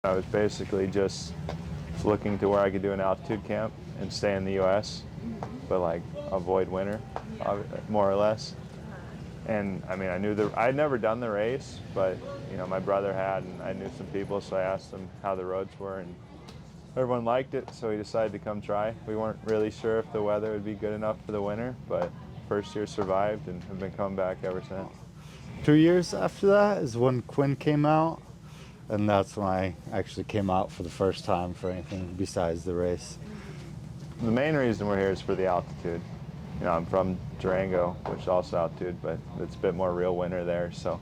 I was basically just looking to where I could do an altitude camp and stay in the U.S., but like avoid winter, more or less. And I mean, I'd never done the race, but you know, my brother had, and I knew some people, so I asked them how the roads were, and everyone liked it, so we decided to come try. We weren't really sure if the weather would be good enough for the winter, but first year survived and have been coming back ever since. 2 years after that is when Quinn came out, and that's when I actually came out for the first time for anything besides the race. The main reason we're here is for the altitude. You know, I'm from Durango, which is also altitude, but it's a bit more real winter there, so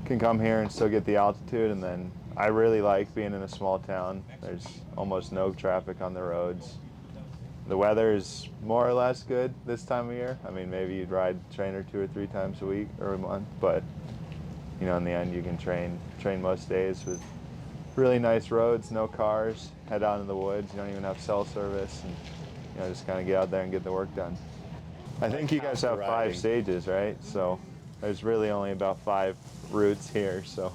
can come here and still get the altitude. And then I really like being in a small town. There's almost no traffic on the roads. The weather is more or less good this time of year. I mean, maybe you'd ride trainer 2 or 3 times a week or a month, but you know, in the end, you can train most days with really nice roads, no cars, head out in the woods. You don't even have cell service, and you know, just kind of get out there and get the work done. I think you guys have 5 stages, right? So there's really only about 5 routes here. So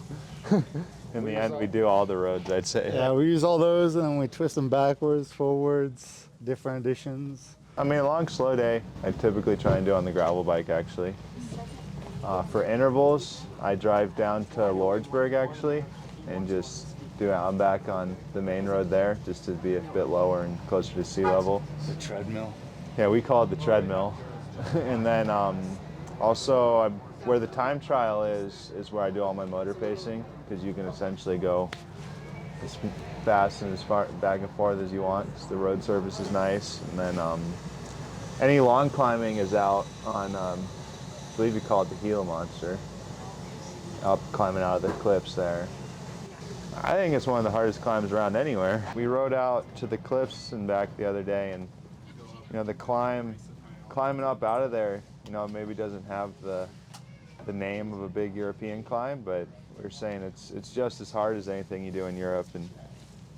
in the end, we do all the roads, I'd say. Yeah, we use all those, and then we twist them backwards, forwards, different additions. I mean, a long, slow day, I typically try and do on the gravel bike, actually. For intervals, I drive down to Lordsburg, actually, and just do out and back on the main road there, just to be a bit lower and closer to sea level. The treadmill? Yeah, we call it the treadmill. And then also, where the time trial is where I do all my motor pacing, because you can essentially go as fast and as far back and forth as you want. The road surface is nice. And then any long climbing is out on, I believe you call it the Gila monster, up climbing out of the cliffs there. I think it's one of the hardest climbs around anywhere. We rode out to the cliffs and back the other day, and you know, the climbing up out of there, you know, maybe doesn't have the name of a big European climb, but we're saying it's just as hard as anything you do in Europe. And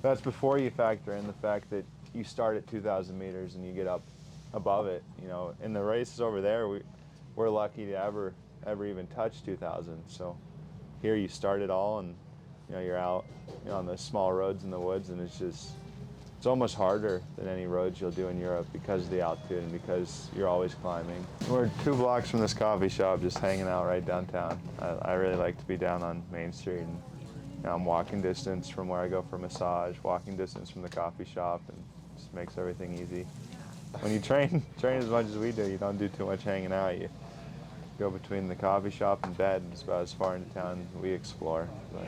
that's before you factor in the fact that you start at 2,000 meters and you get up above it. You know, in the races over there, we're lucky to ever even touch 2,000. So here you start it all, and you know, you're out, you know, on the small roads in the woods, and it's almost harder than any roads you'll do in Europe because of the altitude and because you're always climbing. We're 2 blocks from this coffee shop, just hanging out right downtown. I really like to be down on Main Street, and you know, I'm walking distance from where I go for massage, walking distance from the coffee shop, and it just makes everything easy. When you train as much as we do, you don't do too much hanging out. You go between the coffee shop and bed. It's about as far into town we explore. But,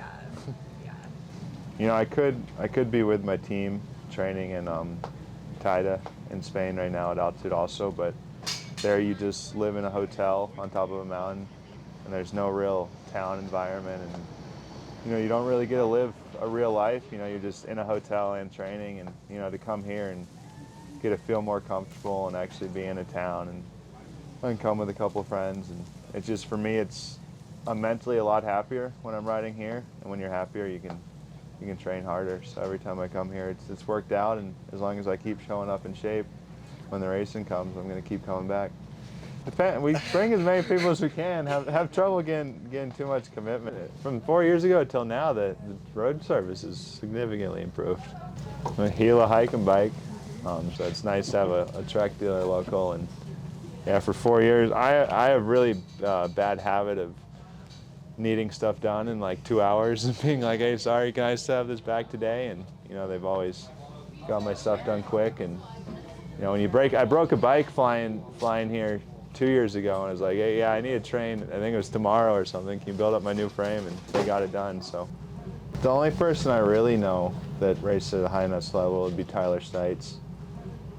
you know, I could be with my team training in Taida in Spain right now at altitude also, but there you just live in a hotel on top of a mountain, and there's no real town environment, and you know, you don't really get to live a real life. You know, you're just in a hotel and training, and you know, to come here and get to feel more comfortable and actually be in a town, and I can come with a couple of friends, and it's just, for me, I'm mentally a lot happier when I'm riding here, and when you're happier, you can train harder. So every time I come here, it's worked out, and as long as I keep showing up in shape when the racing comes, I'm going to keep coming back. We bring as many people as we can. Have trouble getting too much commitment. From 4 years ago till now, the road service is significantly improved. I'm a Gila hike and bike, so it's nice to have a Trek dealer local. And yeah, for 4 years, I have really bad habit of needing stuff done in like 2 hours and being like, hey, sorry, can I still have this back today? And you know, they've always got my stuff done quick. And you know, I broke a bike flying here 2 years ago, and I was like, hey, yeah, I need to train. I think it was tomorrow or something. Can you build up my new frame? And they got it done. So the only person I really know that raced at a high enough level would be Tyler Stites.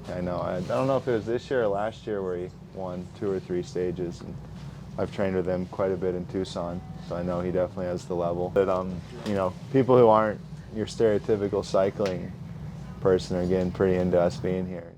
I don't know if it was this year or last year where he won 2 or 3 stages, and I've trained with him quite a bit in Tucson, so I know he definitely has the level. But you know, people who aren't your stereotypical cycling person are getting pretty into us being here.